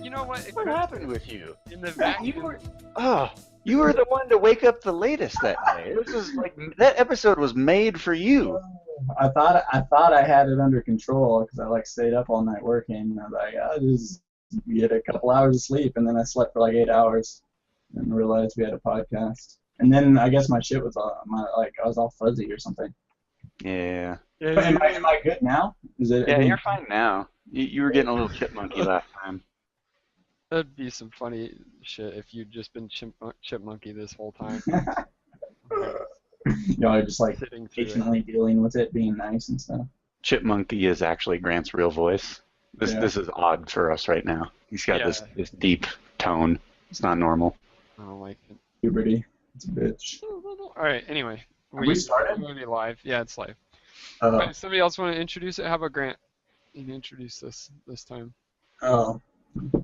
You know what? What happened with you? In the vacuum. You were the one to wake up the latest that day. It was like that episode was made for you. I thought I had it under control because I like stayed up all night working. And I was like, I'll just get a couple hours of sleep, and then I slept for like 8 hours, and realized we had a podcast. And then I guess my shit was I was all fuzzy or something. Yeah. But am I good now? Yeah, you're fine now. You were getting a little chipmunky last time. That'd be some funny shit if you'd just been chipmunky this whole time. You're just like patiently dealing with it, being nice and stuff. Chipmunky is actually Grant's real voice. This is odd for us right now. He's got this deep tone. It's not normal. I don't like it. Puberty. It's a bitch. All right. Anyway, we started. We're gonna be live. Yeah, it's live. Right, somebody else want to introduce it? How about Grant? You can introduce this time. Oh,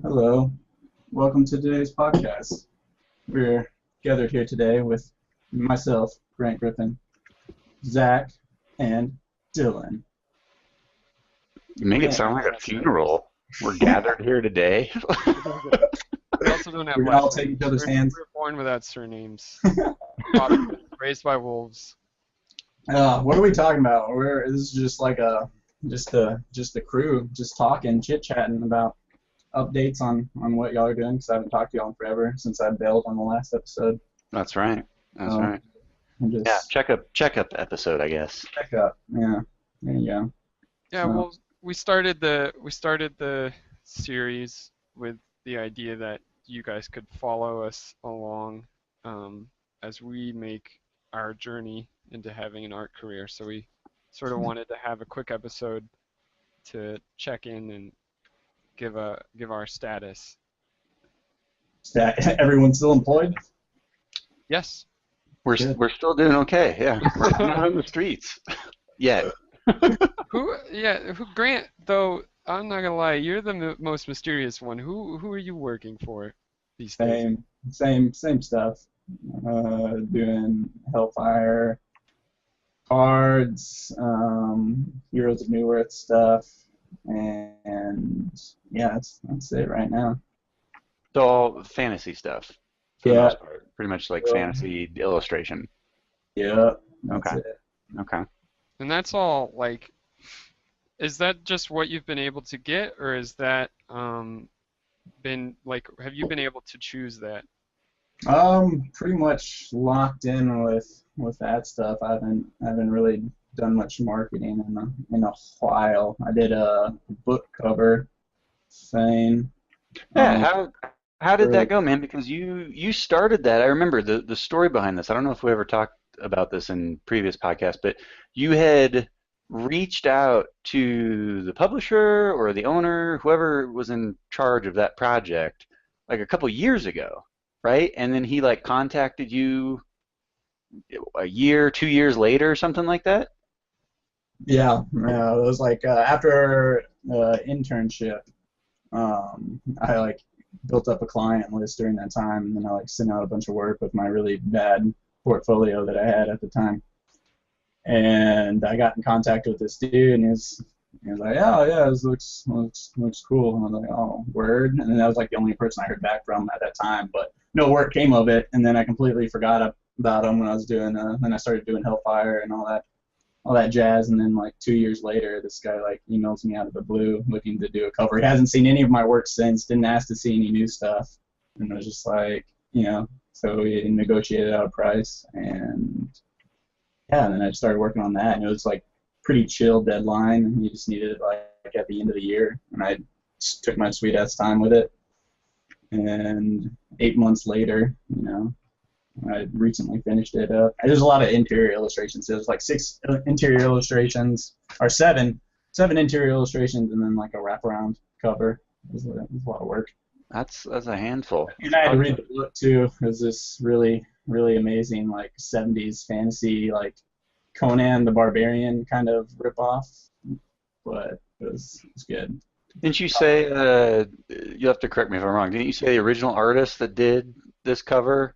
hello. Welcome to today's podcast. We're gathered here today with myself, Grant Griffin, Zach, and Dylan. You make it sound like a funeral. We're gathered here today. We also don't have we all take each other's hands. We're born without surnames. Raised by wolves. What are we talking about? This is just like just the crew, just talking, chit-chatting about updates on what y'all are doing, because I haven't talked to y'all in forever since I bailed on the last episode. That's right. Right. Yeah, check up episode, I guess. Check up. Yeah. There you go. Yeah. So. Well, we started the series with the idea that you guys could follow us along as we make our journey into having an art career. So we sort of wanted to have a quick episode to check in and give our status. Everyone's still employed? Yes. We're still doing okay. Yeah. We're not on the streets yet. Grant, though, I'm not gonna lie, you're the most mysterious one. Who are you working for these days? Same stuff. Doing Hellfire, cards, Heroes of New Earth stuff, and yeah, that's it right now. So all fantasy stuff. For the most part. Pretty much like fantasy illustration. Yeah. That's it. Okay. And that's all, like, is that just what you've been able to get, or is that been, like, have you been able to choose that? Pretty much locked in with that stuff. I haven't really done much marketing in a while. I did a book cover thing. Yeah, how did that go, man? Because you started that. I remember the story behind this. I don't know if we ever talked about this in previous podcasts, but you had reached out to the publisher or the owner, whoever was in charge of that project, like a couple years ago, right? And then he like contacted you a year, 2 years later, or something like that? Yeah, it was like after internship, I like built up a client list during that time, and then I like sent out a bunch of work with my really bad portfolio that I had at the time. And I got in contact with this dude, and he was like, "Oh yeah, this looks cool." And I was like, "Oh, word." And then that was like the only person I heard back from at that time, but no work came of it. And then I completely forgot about him when I was doing. Then I started doing Hellfire and all that jazz. And then like 2 years later, this guy like emails me out of the blue looking to do a cover. He hasn't seen any of my work since. Didn't ask to see any new stuff. And I was just like, so we negotiated out a price, and yeah, and then I started working on that, and it was like pretty chill deadline, and you just needed it like at the end of the year, and I took my sweet ass time with it, and 8 months later, I recently finished it up. There's a lot of interior illustrations. There's like 6 interior illustrations, or seven interior illustrations, and then like a wraparound cover. It was a lot of work. That's a handful. And I had to read the book too. It was this really, really amazing like 70s fantasy, like Conan the Barbarian kind of ripoff, but it was good. Didn't you say, you have to correct me if I'm wrong, didn't you say the original artist that did this cover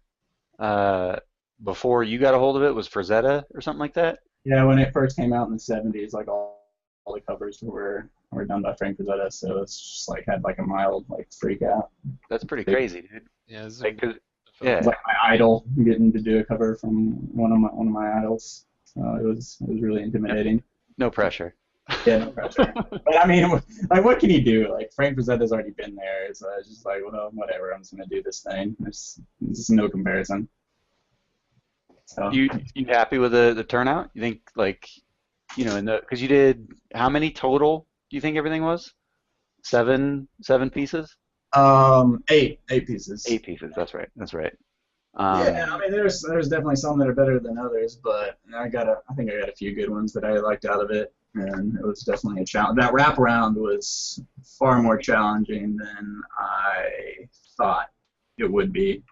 before you got a hold of it was Frazetta or something like that? Yeah, when it first came out in the '70s, like all the covers were done by Frank Frazetta, so it's just like had like a mild like freak out. That's pretty It crazy, dude. Yeah, this is Like, 'cause- was yeah, like my idol getting to do a cover from one of my idols. So it was really no, intimidating. no pressure. Yeah, no pressure. But I mean, like, what can you do? Like, Frank Frazetta's already been there, so it's just like, well, whatever. I'm just gonna do this thing. There's just no comparison. So, You happy with the turnout? You think like in the because you did how many total? Do you think everything was seven pieces? eight pieces. 8 pieces. That's right. That's right. Yeah, I Um, mean, there's definitely some that are better than others, but I think I got a few good ones that I liked out of it, and it was definitely a challenge. That wraparound was far more challenging than I thought it would be.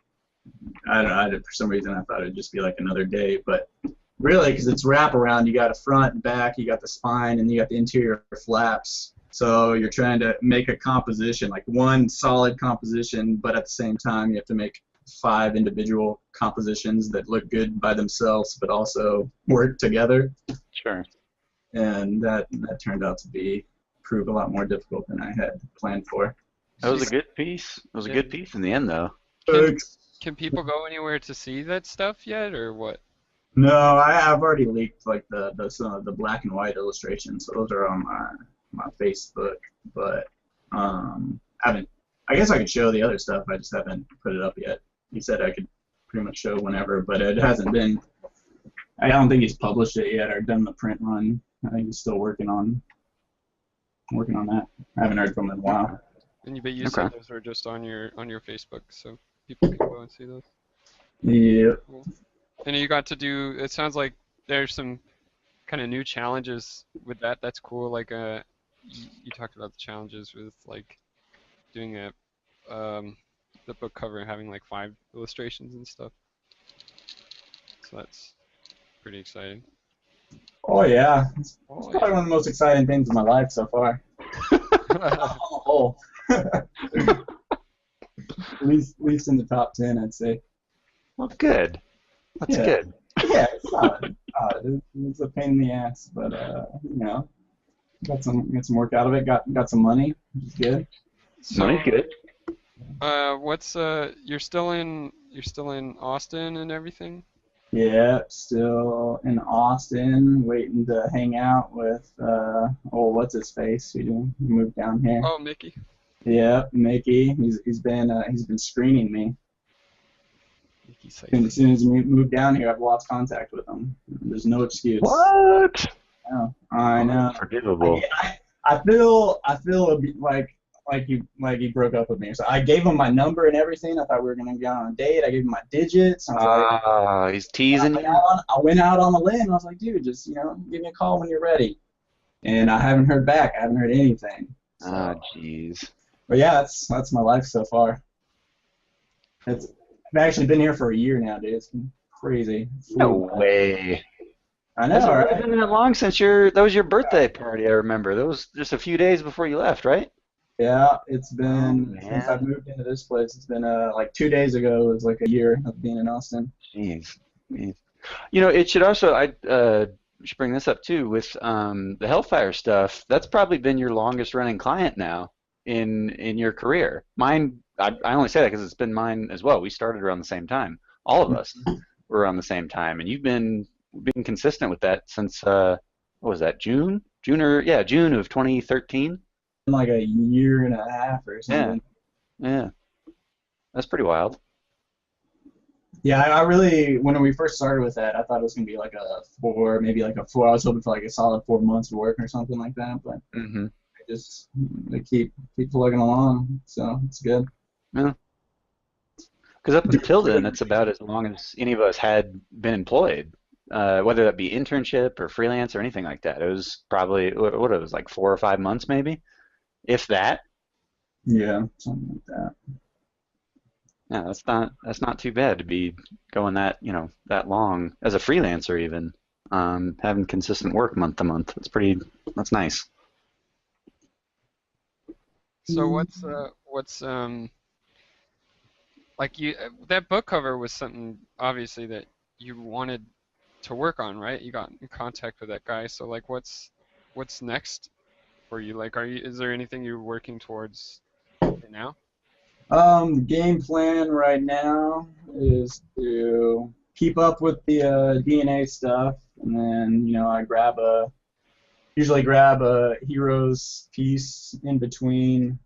I don't know. For some reason, I thought it'd just be like another day, but really, because it's wraparound, you got a front and back, you got the spine, and you got the interior flaps. So you're trying to make a composition, like one solid composition, but at the same time, you have to make 5 individual compositions that look good by themselves, but also work together. sure. And that turned out to prove a lot more difficult than I had planned for. That was a good piece. It was a Yeah. good piece in the end, though. Can can people go anywhere to see that stuff yet, or what? No, I've already leaked like some of the black and white illustrations, so those are on my Facebook. But I haven't. I guess I could show the other stuff. I just haven't put it up yet. He said I could pretty much show whenever, but it hasn't been. I don't think he's published it yet or done the print run. I think he's still working on that. I haven't heard from him in a while. But you Okay. said those are just on your Facebook, so people can go and see those. Yeah. Cool. And you got to do. It sounds like there's some kind of new challenges with that. That's cool. Like you talked about the challenges with like doing the book cover and having like 5 illustrations and stuff. So that's pretty exciting. Oh yeah. It's Oh probably one of the most exciting things in my life so far. yeah. On the whole. At least in the top 10, I'd say. Well, good. That's Yeah. good. Yeah, it's solid. It's a pain in the ass, but got some work out of it. Got some money, which is good. Money's So good. what's you're still in Austin and everything? Yeah, still in Austin, waiting to hang out with what's his face? Who moved down here? Oh, Mickey. Yeah, Mickey. He's been screening me. Mickey And as Seifer. soon as he moved down here, I've lost contact with him. There's no excuse. What? I know. Unforgivable. I feel a bit like he broke up with me. So I gave him my number and everything. I thought we were gonna go on a date. I gave him my digits. I was like, He's teasing you. I went out on a limb. I was like, dude, just give me a call when you're ready. And I haven't heard back. I haven't heard anything. So, Jeez. but yeah, that's my life so far. I've actually been here for a year now, dude. It's been crazy. No way. I know, Hasn't really right? been that long since that was your birthday party, I remember. That was just a few days before you left, right? Yeah, it's been Oh, since man. I've moved into this place. It's been like 2 days ago. It was like a year of being in Austin. Jeez. Jeez. It should also, I should bring this up too, with the Hellfire stuff. That's probably been your longest running client now in your career. Mine, I only say that because it's been mine as well. We started around the same time. All of us were around the same time, and you've been consistent with that since what was that, June? June of 2013. Like a year and a half or Yeah, something. yeah. That's pretty wild. Yeah, I really, when we first started with that, I thought it was gonna be like maybe like a 4. I was hoping for like a solid 4 months of work or something like that, but Mm-hmm. they keep plugging along, so it's good. Yeah. Because up until then, it's about as long as any of us had been employed, whether that be internship or freelance or anything like that. It was probably what it was like 4 or 5 months maybe, if that. Yeah, something like that. Yeah, that's not too bad to be going that long as a freelancer even, having consistent work month to month. That's nice. So what's like that book cover was something obviously that you wanted to work on, right? You got in contact with that guy, so like what's next for you? Like, is there anything you're working towards right now? Game plan right now is to keep up with the DNA stuff, and then I usually grab a heroes piece in between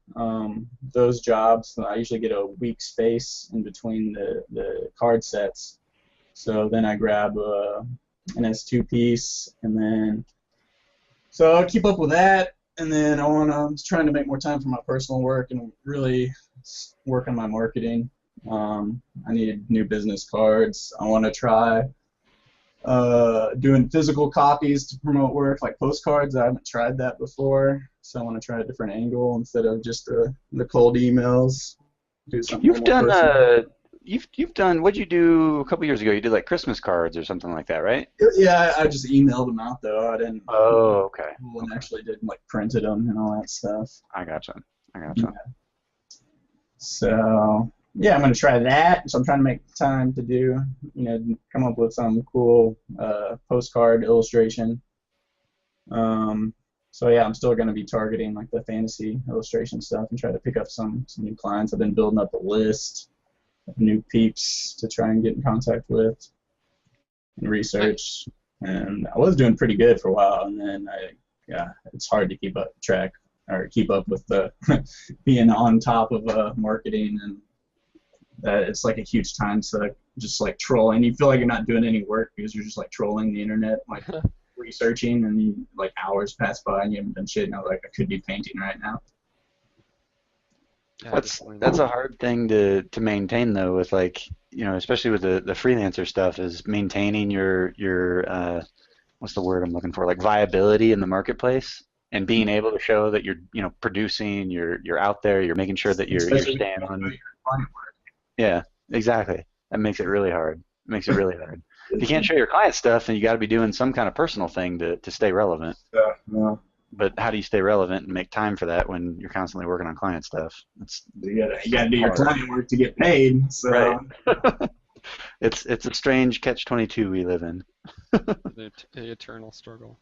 those jobs. So I usually get a week space in between the card sets. So then I grab an S2 piece, and then so I'll keep up with that. And then I'm just trying to make more time for my personal work and really work on my marketing. I need new business cards. I want to try doing physical copies to promote work, like postcards. I haven't tried that before, so I want to try a different angle instead of just the cold emails. Do something a You've little more done personal. you've done, what'd you do a couple years ago? You did like Christmas cards or something like that, right? Yeah, I just emailed them out though. I didn't Oh, okay. and actually did like printed them and all that stuff. I gotcha. I Yeah. gotcha. So yeah, I'm gonna try that. So I'm trying to make time to come up with some cool postcard illustration. So yeah, I'm still gonna be targeting like the fantasy illustration stuff and try to pick up some new clients. I've been building up a list of new peeps to try and get in contact with and research. And I was doing pretty good for a while, and then it's hard to keep up track or keep up with the being on top of marketing, and that it's like a huge time suck, just like trolling. You feel like you're not doing any work because you're just like trolling the internet, like researching, and like hours pass by and you haven't done shit. And I was like, I could be painting right now. Yeah, That's a hard thing to maintain though, with like, especially with the freelancer stuff, is maintaining your what's the word I'm looking for, like viability in the marketplace, and being able to show that you're producing, you're out there, you're making sure that you're Especially when staying you don't know on. your client work. Yeah, exactly. That makes it really hard. It makes it really hard. If you can't show your client stuff, then you got to be doing some kind of personal thing to stay relevant. Yeah. But how do you stay relevant and make time for that when you're constantly working on client stuff? You gotta do your hard. client work to get paid. So Right. It's a strange catch-22 we live in. the eternal struggle.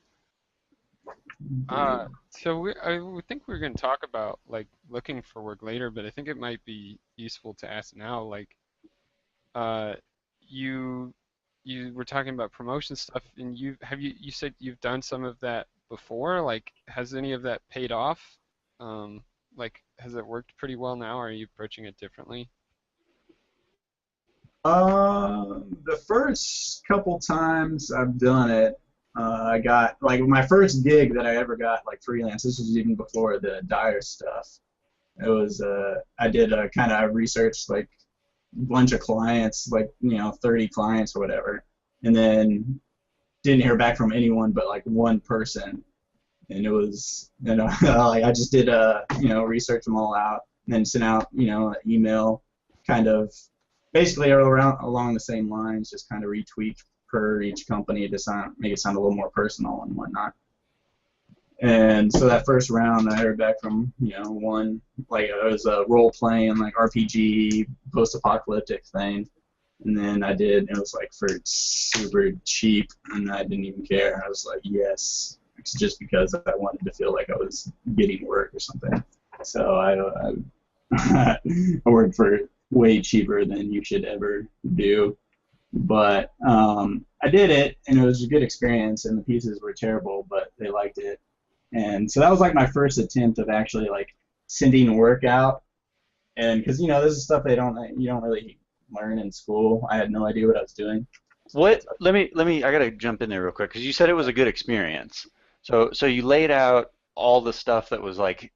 So I think we're going to talk about like looking for work later, but I think it might be useful to ask now. Like, uh, you were talking about promotion stuff, and you said you've done some of that before. Like, has any of that paid off? Like, has it worked pretty well now? Or are you approaching it differently? the first couple times I've done it, I got like my first gig that I ever got like freelance. This was even before the Dire stuff. It was I did a kind of research like bunch of clients, like 30 clients or whatever, and then didn't hear back from anyone but like one person, and it was like I just did research them all out and then sent out an email, kind of basically around along the same lines, just kind of retweak per each company to make it sound a little more personal and whatnot. And so that first round, I heard back from one, like it was a role playing like RPG post-apocalyptic thing, and then I did, it was like for super cheap, and I didn't even care. I was like, yes, it's just because I wanted to feel like I was getting work or something. So I worked for way cheaper than you should ever do, but I did it, and it was a good experience, and the pieces were terrible, but they liked it. And so that was like my first attempt of actually like sending work out, and because this is stuff you don't really learn in school. I had no idea what I was doing. What? Let me. I gotta jump in there real quick because you said it was a good experience. So you laid out all the stuff that was like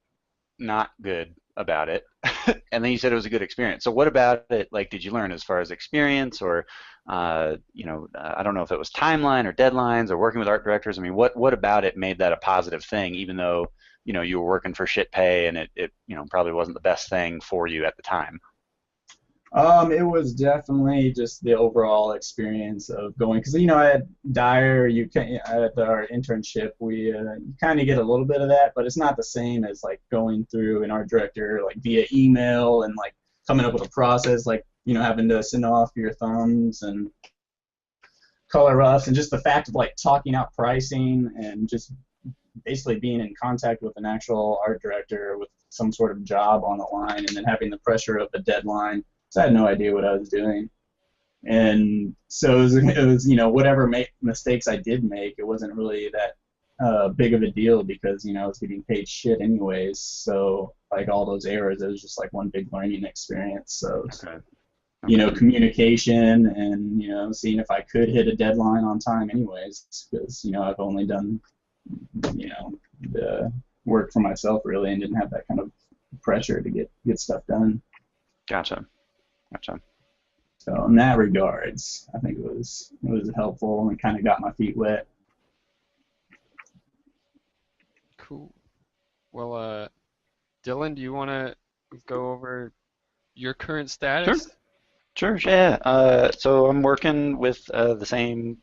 not good about it, and then you said it was a good experience. So what about it? Like, did you learn as far as experience, or I don't know if it was timeline or deadlines or working with art directors. I mean, what about it made that a positive thing, even though you were working for shit pay and it probably wasn't the best thing for you at the time? It was definitely just the overall experience of going, because at Dyer, at our internship, we kind of get a little bit of that, but it's not the same as like going through an art director like via email and like coming up with a process, like having to send off your thumbs and color roughs, and just the fact of like talking out pricing and just basically being in contact with an actual art director with some sort of job on the line, and then having the pressure of the deadline. So I had no idea what I was doing. And so it was whatever mistakes I did make, it wasn't really that big of a deal because, I was getting paid shit anyways. So, like, all those errors, it was just like one big learning experience. So, Okay. communication and, seeing if I could hit a deadline on time anyways, because, I've only done, the work for myself really and didn't have that kind of pressure to get stuff done. Gotcha. So in that regards, I think it was helpful and kind of got my feet wet. Cool. Well, Dylan, do you want to go over your current status? Sure, yeah. So I'm working with on the same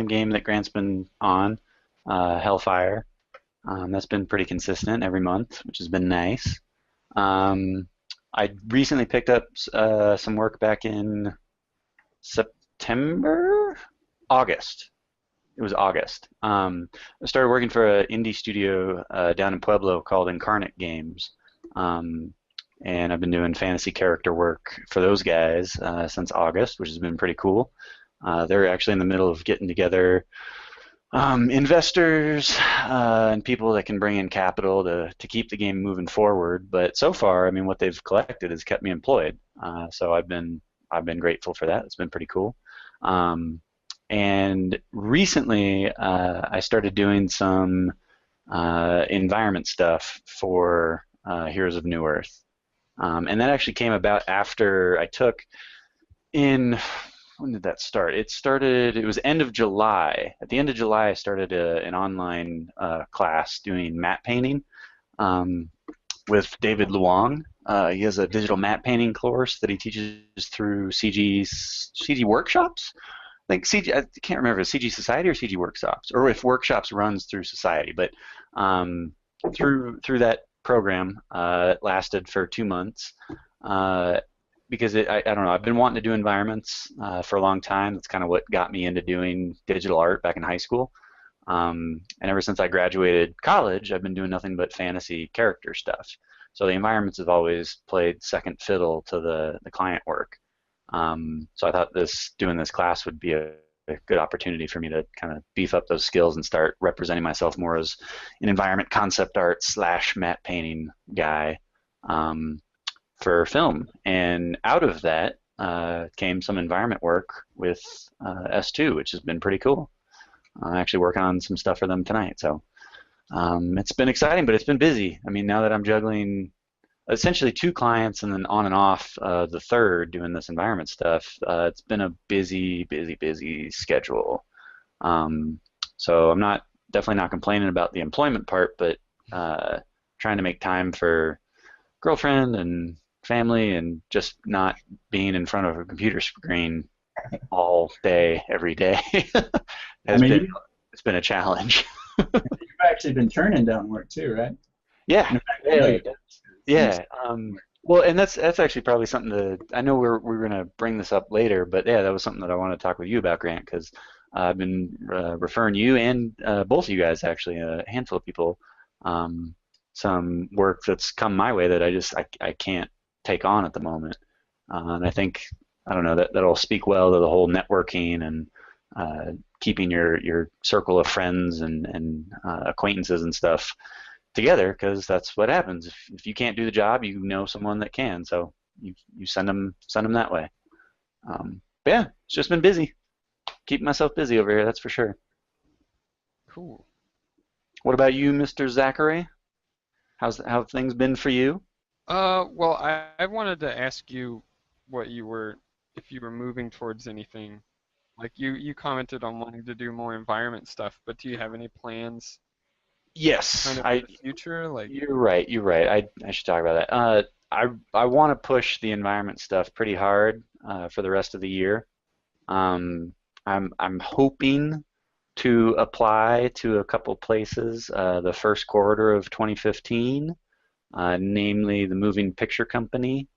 game that Grant's been on, Hellfire. That's been pretty consistent every month, which has been nice. I recently picked up some work back in August. It was August. I started working for an indie studio down in Pueblo called Incarnate Games. And I've been doing fantasy character work for those guys since August, which has been pretty cool. They're actually in the middle of getting together investors and people that can bring in capital to keep the game moving forward. But so far, I mean, what they've collected has kept me employed. So I've been grateful for that. It's been pretty cool. And recently, I started doing some environment stuff for Heroes of New Earth. And that actually came about after I took when did that start? It was end of July. At the end of July, I started an online class doing matte painting with David Luong. He has a digital matte painting course that he teaches through CG workshops. I think I can't remember if it's CG Society or CG Workshops, or if Workshops runs through Society. But through that program, it lasted for 2 months. Because I don't know, I've been wanting to do environments for a long time. That's kind of what got me into doing digital art back in high school. And ever since I graduated college, I've been doing nothing but fantasy character stuff. So the environments have always played second fiddle to the client work. So I thought doing this class would be a good opportunity for me to kind of beef up those skills and start representing myself more as an environment concept art / matte painting guy. For film, and out of that came some environment work with S2, which has been pretty cool. I'm actually working on some stuff for them tonight, so it's been exciting, but it's been busy. I mean, now that I'm juggling essentially 2 clients and then on and off the third doing this environment stuff, it's been a busy schedule. So I'm definitely not complaining about the employment part, but trying to make time for girlfriend and family and just not being in front of a computer screen all day, every day. It's been a challenge. You've actually been turning down work too, right? Yeah. Yeah. Well, and that's actually probably something that I know we're going to bring this up later, but yeah, that was something that I want to talk with you about, Grant, because I've been referring you and both of you guys, actually, a handful of people, some work that's come my way that I can't take on at the moment. And I think, I don't know, that'll speak well to the whole networking and keeping your circle of friends and acquaintances and stuff together, because that's what happens. If you can't do the job, you know someone that can, so you send them that way. But yeah, it's just been busy. Keeping myself busy over here, that's for sure. Cool. What about you, Mr. Zachary? How have things been for you? Well, I wanted to ask you if you were moving towards anything. Like you commented on wanting to do more environment stuff, but do you have any plans Yes, kind of for the future? Like, you're right. I should talk about that. I want to push the environment stuff pretty hard for the rest of the year. I'm hoping to apply to a couple places the first quarter of 2015, namely the Moving Picture Company.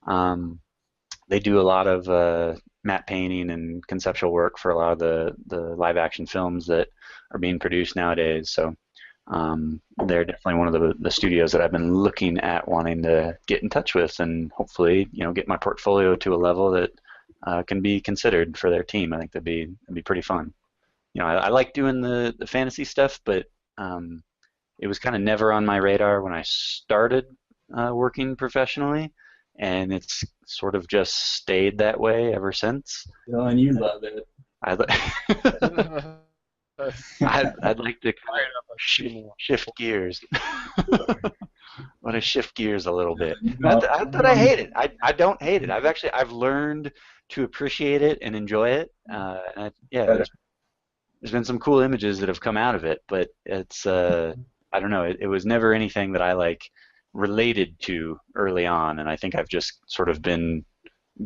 They do a lot of matte painting and conceptual work for a lot of the live action films that are being produced nowadays. So they're definitely one of the studios that I've been looking at wanting to get in touch with, and hopefully, get my portfolio to a level that can be considered for their team. I think that'd be pretty fun. I like doing the fantasy stuff, but it was kind of never on my radar when I started working professionally, and it's sort of just stayed that way ever since. And you love it. I'd, I'd like to kind of shift gears. Want to shift gears a little bit. Not that I hate it. I don't hate it. I've learned to appreciate it and enjoy it. There's been some cool images that have come out of it, but it's I don't know. It was never anything that I related to early on, and I think I've just sort of been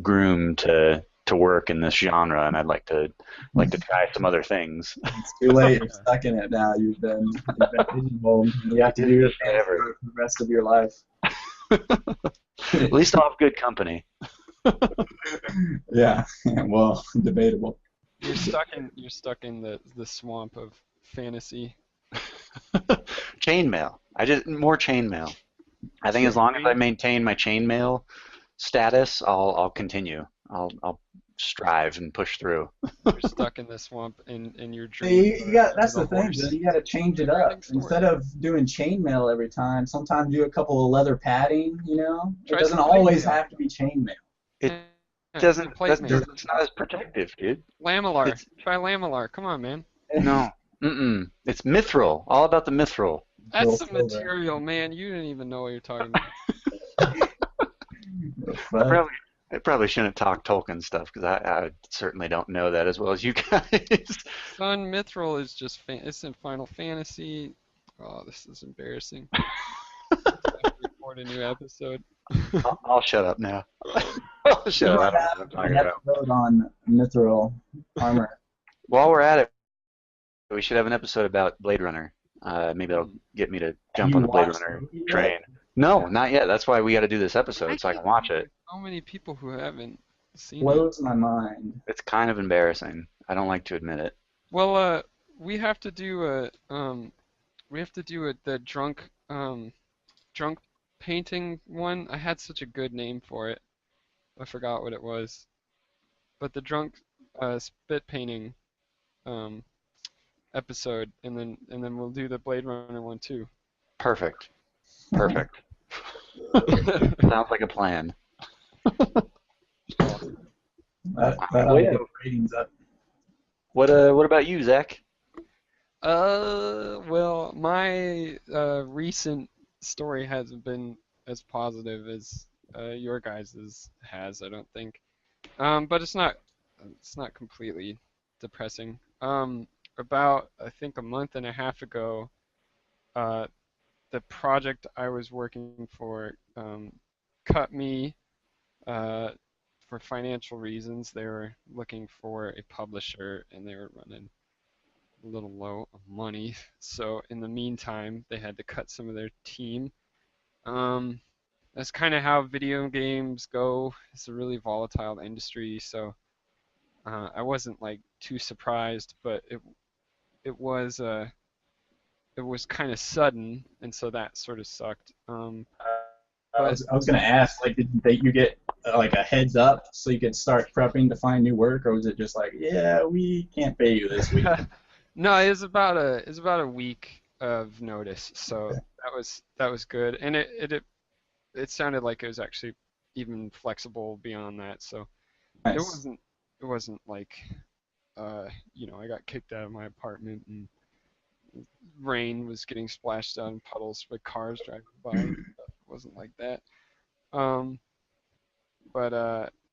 groomed to work in this genre, and I'd like to try some other things. It's too late. You're stuck in it now. You've been pigeonholed. You have to do this for the rest of your life. At least I'll have good company. Yeah. Well, debatable. You're stuck in the swamp of fantasy. Chainmail. More chainmail. I think as long as I maintain my chainmail status, I'll continue. I'll strive and push through. You're stuck in the swamp in your dream. That's the thing. You got to change it up. Instead of doing chainmail every time, sometimes do a couple of leather padding. It doesn't always have to be chainmail. It doesn't. It's not as protective, dude. Lamellar. Try lamellar. Come on, man. No. It's mithril. All about the mithril. That's the material, man. You didn't even know what you're talking about. I probably shouldn't talk Tolkien stuff because I certainly don't know that as well as you guys. Son, mithril is just it's in Final Fantasy. Oh, this is embarrassing. Record a new episode. I'll shut up now. I'll shut up. I'm talking about on mithril armor. While we're at it, we should have an episode about Blade Runner. Maybe that'll get me to jump on the Blade Runner train. No, not yet. That's why we got to do this episode so I can watch it. So many people who haven't seen it. Blows my mind. It's kind of embarrassing. I don't like to admit it. Well, we have to do the drunk painting one. I had such a good name for it. I forgot what it was. But the drunk spit painting episode, and then we'll do the Blade Runner one too. Perfect. Sounds like a plan. Ratings up. What about you, Zach? Well, my recent story hasn't been as positive as your guys's has, I don't think. But it's not completely depressing. About I think a month and a half ago, the project I was working for cut me for financial reasons. They were looking for a publisher, and they were running a little low on money. So in the meantime, they had to cut some of their team. That's kind of how video games go. It's a really volatile industry, so I wasn't too surprised, but it was kind of sudden, and so that sort of sucked. I was gonna ask, did you get a heads up so you could start prepping to find new work, or was it just yeah, we can't pay you this week? No, it was about a week of notice, so okay. that was good, and it sounded like it was actually even flexible beyond that, so nice. it wasn't I got kicked out of my apartment and rain was getting splashed down in puddles with cars driving by. It wasn't like that. But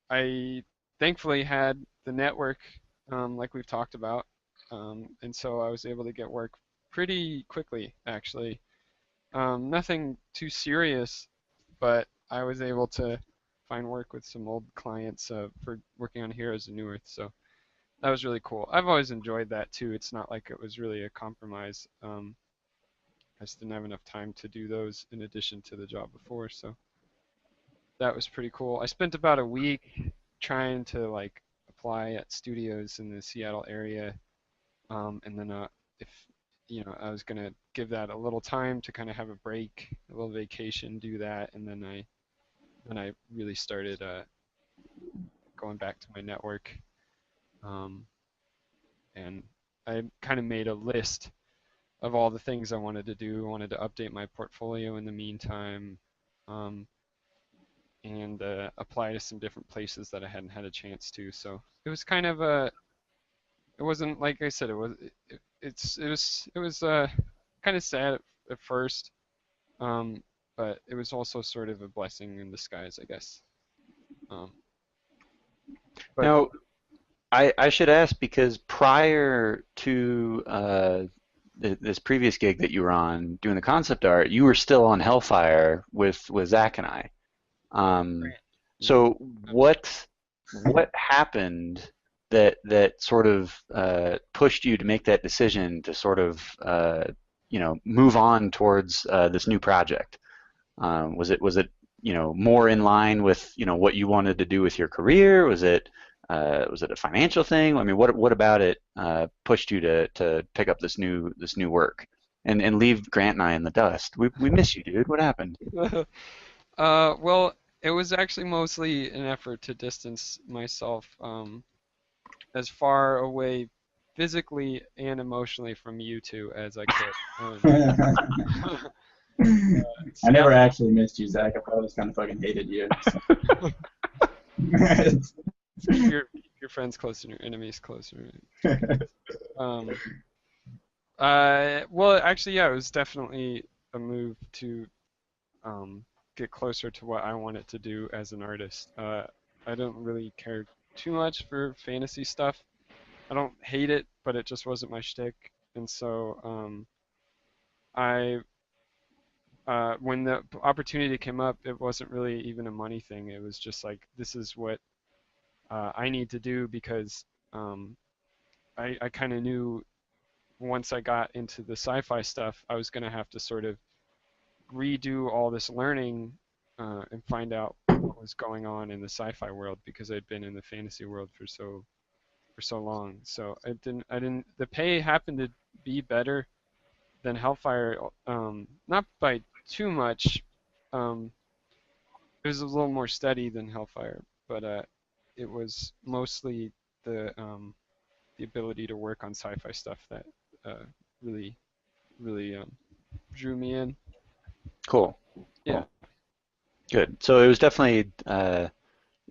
I thankfully had the network, like we've talked about, and so I was able to get work pretty quickly, actually. Nothing too serious, but I was able to find work with some old clients for working on Heroes of New Earth, so that was really cool. I've always enjoyed that too. It's not like it was really a compromise. I just didn't have enough time to do those in addition to the job before, so that was pretty cool. I spent about a week trying to apply at studios in the Seattle area, and then if I was gonna give that a little time to kind of have a break, a little vacation, do that, and then I really started going back to my network, um, and I kind of made a list of all the things I wanted to do. I wanted to update my portfolio in the meantime, um, and apply to some different places that I hadn't had a chance to. So it was kind of it wasn't like I said, it was kind of sad at first, um, but it was also sort of a blessing in disguise, I guess. Um, but Now, I should ask because prior to this previous gig that you were on doing the concept art, you were still on Hellfire with Zach and I. Um, yeah, so what happened that sort of pushed you to make that decision to sort of move on towards this new project? Was it more in line with what you wanted to do with your career? Was it a financial thing? I mean, what about it pushed you to pick up this new work and leave Grant and I in the dust? We miss you, dude. What happened? well, it was actually mostly an effort to distance myself as far away physically and emotionally from you two as I could. I never Seattle, actually missed you, Zach. I always kind of fucking hated you. So. keep your friends closer and your enemies closer. Um, well, actually, yeah, it was definitely a move to get closer to what I wanted to do as an artist. I don't really care too much for fantasy stuff. I don't hate it, but it just wasn't my shtick. And so I, when the opportunity came up, it wasn't really even a money thing. It was just like, this is what I need to do because I kind of knew once I got into the sci-fi stuff, I was going to have to sort of redo all this learning and find out what was going on in the sci-fi world because I'd been in the fantasy world for so long. So I didn't. The pay happened to be better than Hellfire, not by too much. Um, it was a little more steady than Hellfire, but it was mostly the ability to work on sci-fi stuff that really really drew me in. Cool. Yeah, Good. So it was definitely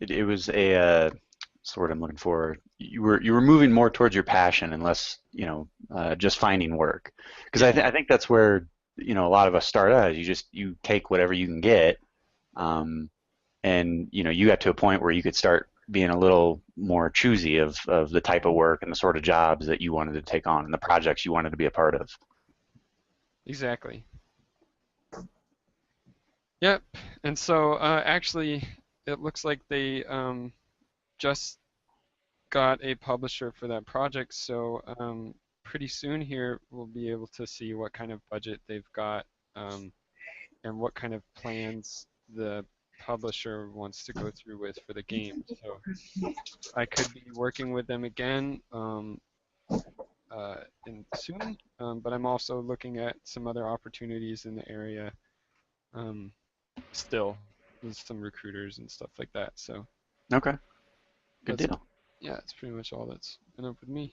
it was a what's the word I'm looking for. You were moving more towards your passion and less just finding work. Because yeah, I think that's where a lot of us start out. You take whatever you can get, um, and you got to a point where you could start being a little more choosy of the type of work and the sort of jobs that you wanted to take on and the projects you wanted to be a part of. exactly. Yep. And so actually, it looks like they just got a publisher for that project. So pretty soon here, we'll be able to see what kind of budget they've got um, and what kind of plans the publisher wants to go through with for the game. So I could be working with them again soon, but I'm also looking at some other opportunities in the area um, still with some recruiters and stuff like that. So Okay. Good that's deal. yeah, that's pretty much all that's been up with me.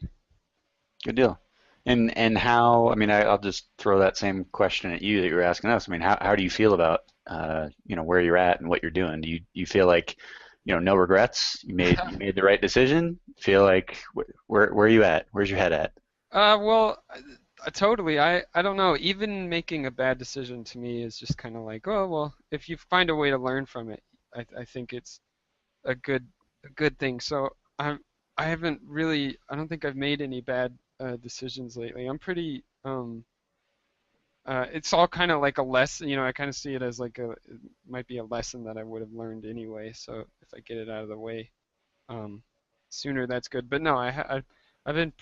Good deal. And how, I mean, I'll just throw that same question at you that you were asking us. I mean, how do you feel about where you're at and what you're doing? Do you feel like, no regrets? You made the right decision? Feel like where are you at? Where's your head at? Well, totally. I don't know. Even making a bad decision to me is just kind of like, oh well, if you find a way to learn from it, I think it's a good a good thing. So I haven't really. I don't think I've made any bad decisions lately. I'm pretty. It's all kind of like a lesson. I kind of see it as like it might be a lesson that I would have learned anyway. So if I get it out of the way um, sooner, that's good. But no, I've been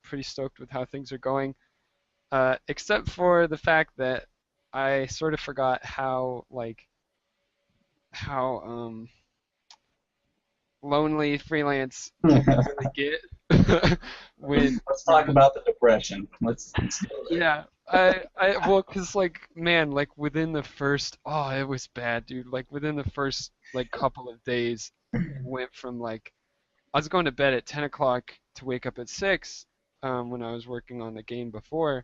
pretty stoked with how things are going, except for the fact that I sort of forgot how like how lonely freelance you can really get when Let's talk about the depression. Let's go there. yeah, well, cause like, man, like within the first, oh, it was bad, dude. Like within the first like couple of days, it went from like I was going to bed at 10 o'clock to wake up at 6, when I was working on the game before,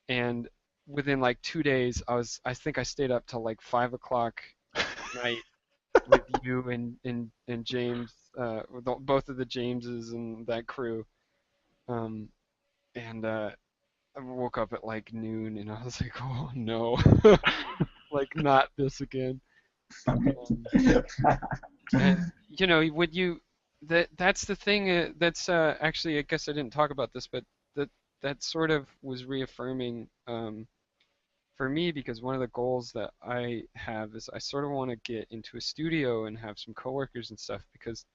and within like 2 days, I think I stayed up till like 5 o'clock at night with you and James, with both of the Jameses and that crew, um, and I woke up at like noon and I was like, oh no, like not this again. Um, and you know, would you that's the thing that's actually I guess I didn't talk about this, but that that sort of was reaffirming for me because one of the goals that I have is I sort of want to get into a studio and have some coworkers and stuff because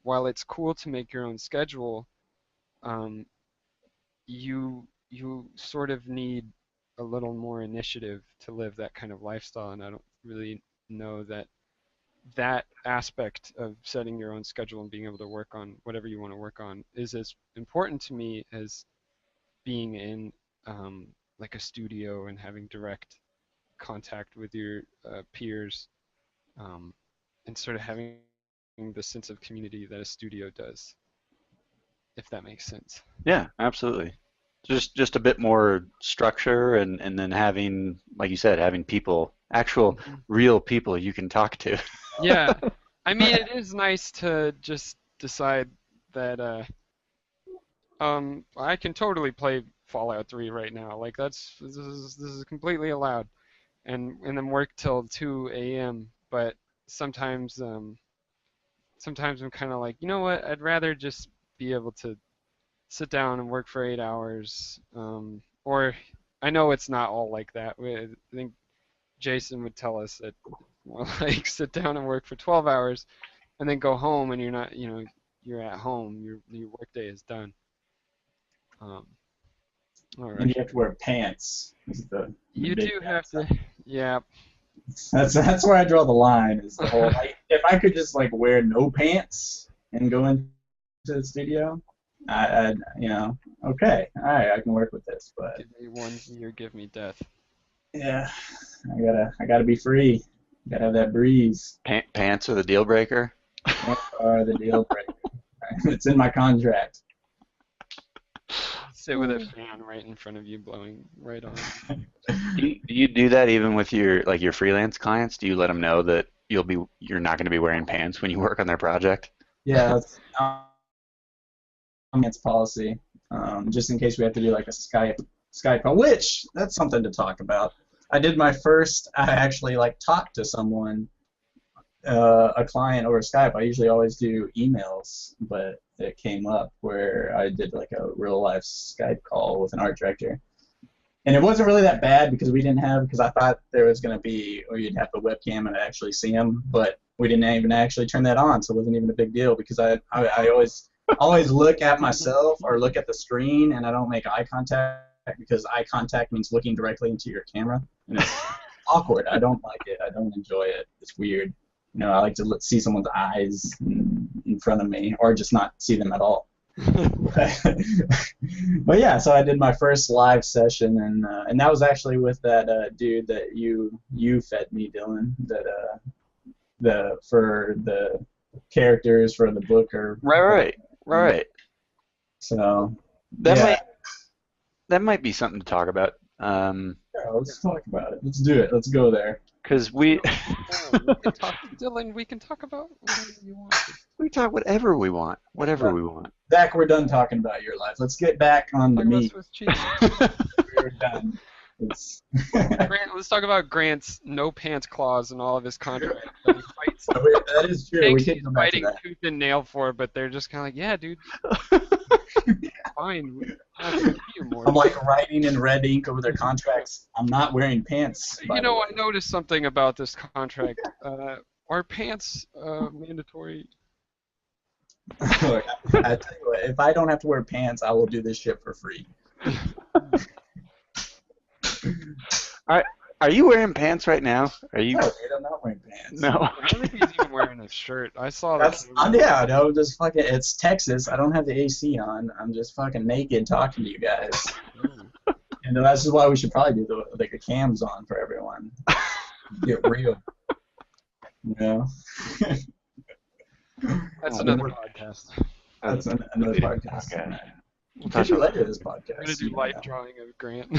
while it's cool to make your own schedule, um, you sort of need a little more initiative to live that kind of lifestyle, and I don't really know that that aspect of setting your own schedule and being able to work on whatever you want to work on is as important to me as being in like a studio and having direct contact with your peers, um, and sort of having the sense of community that a studio does, if that makes sense. Yeah, absolutely. Just a bit more structure and then having, like you said, having people, actual Mhm. real people you can talk to. Yeah, I mean, it is nice to just decide that I can totally play Fallout 3 right now. Like this is completely allowed, and then work till 2 a.m. But sometimes sometimes I'm kind of like, you know what? I'd rather just be able to sit down and work for 8 hours. Or I know it's not all like that. I think Jason would tell us that more like sit down and work for 12 hours and then go home and you're not, you know, you're at home. Your workday is done. Um, all And right. you have to wear pants. Is the You big do have downside. to, yeah. That's where I draw the line. Is the whole like if I could just like wear no pants and go into the studio, I'd okay, all right, I can work with this. But Give me 1 year, give me death. yeah, I gotta be free. Gotta have that breeze. Pants are the deal breaker. Pants are the deal breaker. It's in my contract. Sit with a fan right in front of you, blowing right on. Do you do that even with your freelance clients? Do you let them know that you're not going to be wearing pants when you work on their project? Yeah, that's its policy. Just in case we have to do like a Skype call, which that's something to talk about. I did my first. I actually like talked to someone, a client over Skype. I usually always do emails, but it came up where I did like a real life Skype call with an art director. And it wasn't really that bad because I thought there was going to be, or you'd have the webcam and I'd actually see him, but we didn't even actually turn that on, so it wasn't even a big deal because I always look at myself or look at the screen and I don't make eye contact because eye contact means looking directly into your camera, and it's awkward. I don't like it. I don't enjoy it. It's weird. I like to see someone's eyes in front of me or just not see them at all. But yeah, so I did my first live session, and that was actually with that dude that you fed me, Dylan. That for the characters for the book or Right. so That yeah. might be something to talk about. Yeah, let's talk about it. Let's do it. Let's go there. Because we Oh, we can talk, Dylan, we can talk about whatever you want. we talk whatever we want, whatever we want. Zach, we're done talking about your life. Let's get back on the Talk about meat. Swiss cheese. We're done. Grant, let's talk about Grant's no pants clause in all of his contracts. That he fights, That is true. We thinks can he's come back to fighting that. tooth and nail for, but they're just kind of like, yeah, dude, fine. We're not gonna give you more. I'm like writing in red ink over their contracts. I'm not wearing pants. You know, I noticed something about this contract. Are pants mandatory? Look, I tell you what, if I don't have to wear pants, I will do this shit for free. Are you wearing pants right now? Are you? No, dude, I'm not wearing pants. No. I don't think he's even wearing a shirt. I saw That's that. yeah, no, just fucking. It's Texas. I don't have the AC on. I'm just fucking naked talking to you guys. And that's just why we should probably do the cams on for everyone. Get real. You know. That's another podcast. That's another podcast. Okay. We'll touch you later this podcast. I'm gonna do life drawing of Grant.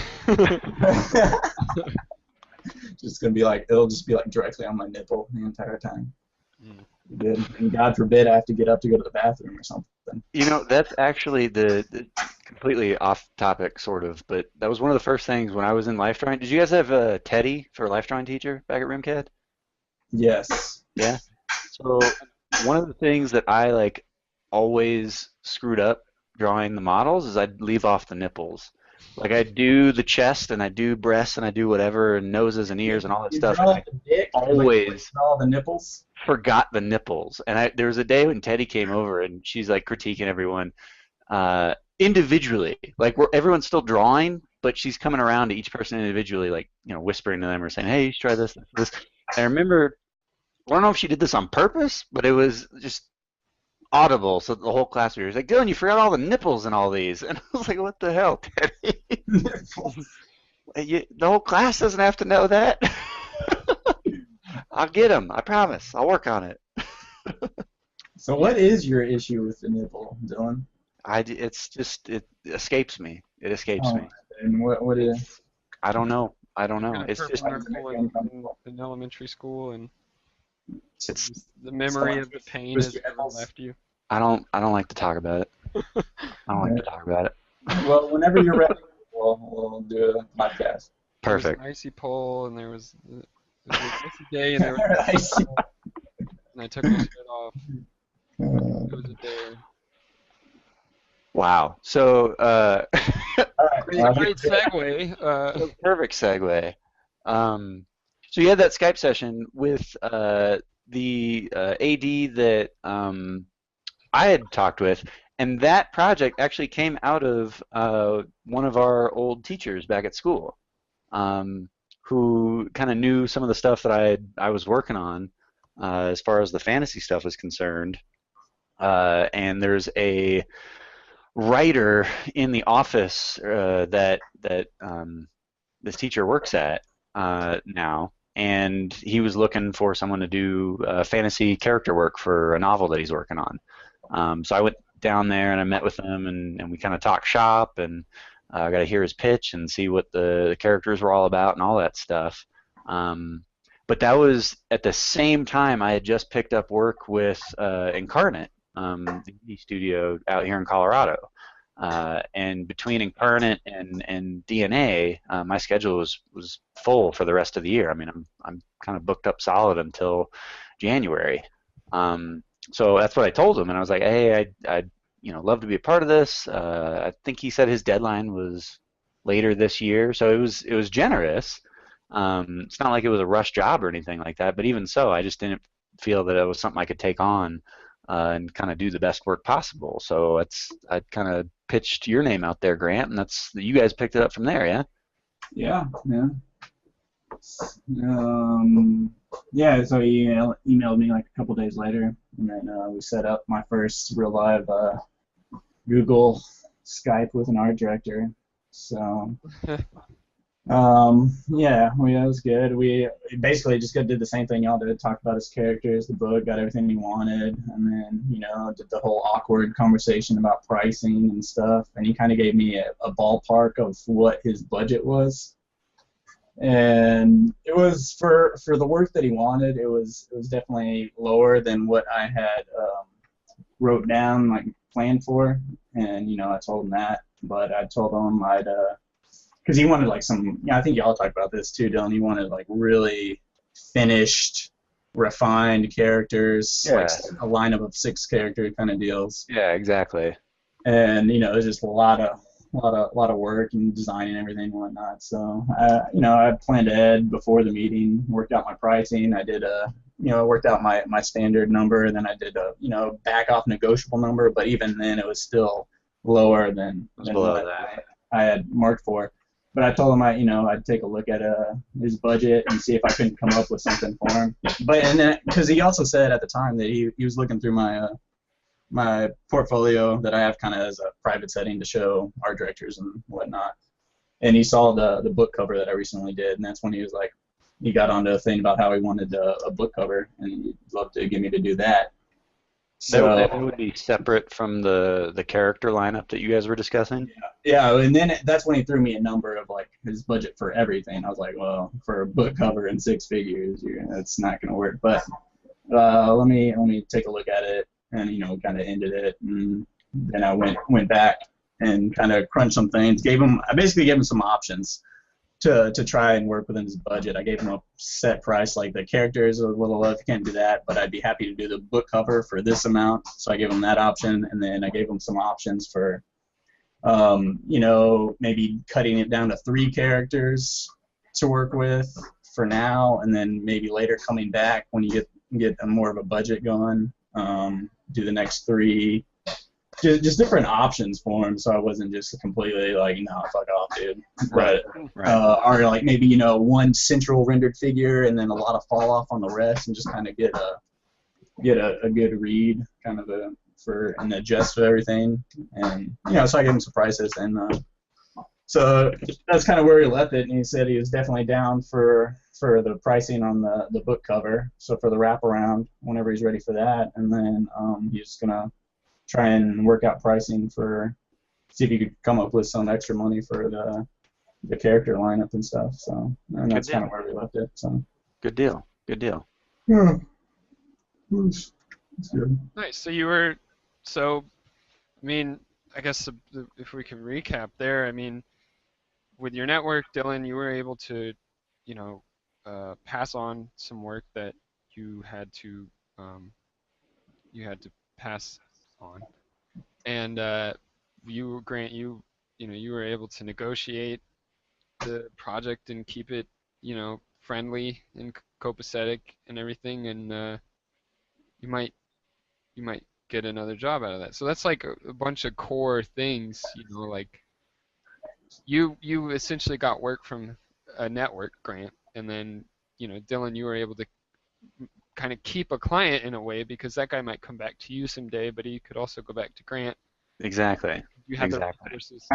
Just gonna be like, it'll just be like directly on my nipple the entire time. Mm. Good. And God forbid I have to get up to go to the bathroom or something. You know, that's actually the completely off topic, sort of, but that was one of the first things when I was in life drawing. Did you guys have Teddy for a life drawing teacher back at RimCAD? Yes. Yeah. So one of the things that I like always screwed up drawing the models is I'd leave off the nipples. Like I do the chest and I do breasts and I do whatever and noses and ears and all that You stuff. draw And the dick, I always all the nipples. forgot the nipples. And there was a day when Teddy came over and she's like critiquing everyone individually. Like everyone's still drawing, but she's coming around to each person individually, like whispering to them or saying, "Hey, you should try this, this." And I remember, I don't know if she did this on purpose, but it was just audible, so the whole class was like, "Dylan, you forgot all the nipples in all these," and I was like, "What the hell, Teddy? The whole class doesn't have to know that." I'll get them. I promise. I'll work on it. So what is your issue with the nipple, Dylan? It's just it escapes me. It escapes me. And what is? I don't know. It's Purple just nipple in elementary school, and it's the memory of the pain has left you. I don't like to talk about it. I don't like to talk about it. Well, whenever you're ready, we'll do a podcast. Perfect. There was an icy pole, and there was an icy day, and there was and I took my shirt off. It was a day. Wow. So Great segue. Perfect segue. So you had that Skype session with the AD that I had talked with, and that project actually came out of one of our old teachers back at school, who kind of knew some of the stuff that I was working on as far as the fantasy stuff was concerned. And there's a writer in the office that this teacher works at now, and he was looking for someone to do fantasy character work for a novel that he's working on. So I went down there and I met with him, and we kind of talked shop, and I got to hear his pitch and see what the characters were all about and all that stuff. But that was at the same time I had just picked up work with Incarnate, the indie studio out here in Colorado. And between Incarnate and DNA, my schedule was full for the rest of the year. I mean, I'm kind of booked up solid until January. So that's what I told him, and I was like, "Hey, I'd love to be a part of this." I think he said his deadline was later this year, so it was generous. It's not like it was a rush job or anything like that, but even so, I just didn't feel that it was something I could take on and kind of do the best work possible. So I kind of pitched your name out there, Grant, and you guys picked it up from there, yeah? Yeah. Yeah, so he emailed me like a couple days later, and then we set up my first real live Google Skype with an art director. So, yeah, that was good. We basically just did the same thing y'all did, talked about his characters, the book, got everything he wanted, and then, did the whole awkward conversation about pricing and stuff, and he kind of gave me a ballpark of what his budget was. And it was for the work that he wanted. It was definitely lower than what I had wrote down, like planned for. And I told him that, but I told him because he wanted like some. I think y'all talked about this too, Dylan. He wanted like really finished, refined characters, like a lineup of 6 character kind of deals. Yeah, exactly. And it was just a lot of work and designing everything and whatnot. So I planned ahead before the meeting, worked out my pricing. I did worked out my standard number, and then I did a back off negotiable number. But even then, it was still lower than what I had marked for. but I told him I'd take a look at his budget and see if I couldn't come up with something for him. But and then because he also said at the time that he was looking through my portfolio that I have kind of as a private setting to show art directors and whatnot. And he saw the book cover that I recently did, and that's when he was like, he got onto a thing about how he wanted a book cover, and he'd love to get me to do that. So That would be separate from the character lineup that you guys were discussing? yeah, and then that's when he threw me a number of like his budget for everything. I was like, well, for a book cover and 6 figures, that's not going to work. But let me take a look at it, and kind of ended it, and then I went back and kind of crunched some things. I basically gave him some options to try and work within his budget. I gave him a set price, like the characters are a little low if you can't do that, but I'd be happy to do the book cover for this amount. So I gave him that option, and then I gave him some options for, maybe cutting it down to 3 characters to work with for now, and then maybe later coming back when you get more of a budget going, do the next 3. Just different options for him, so I wasn't just completely like, no, fuck off, dude. But or like maybe one central rendered figure and then a lot of fall off on the rest, and just kind of get a good read, kind of and adjust for everything, and so I gave him some prices, and so that's kind of where he left it, and he said he was definitely down for the pricing on the book cover, so for the wraparound whenever he's ready for that, and then he's gonna try and work out pricing see if you could come up with some extra money for the character lineup and stuff. So, and that's kind of where we left it. So. Good deal. Yeah. That's good. Nice. So I mean, I guess if we can recap there, I mean, with your network, Dylan, you were able to, pass on some work that you had to pass on, and Grant, you were able to negotiate the project and keep it friendly and copacetic and everything, and you might get another job out of that. So that's like a bunch of core things, like you essentially got work from a network, Grant, and then Dylan, you were able to kind of keep a client in a way, because that guy might come back to you someday, but he could also go back to Grant. Exactly. You have the resources.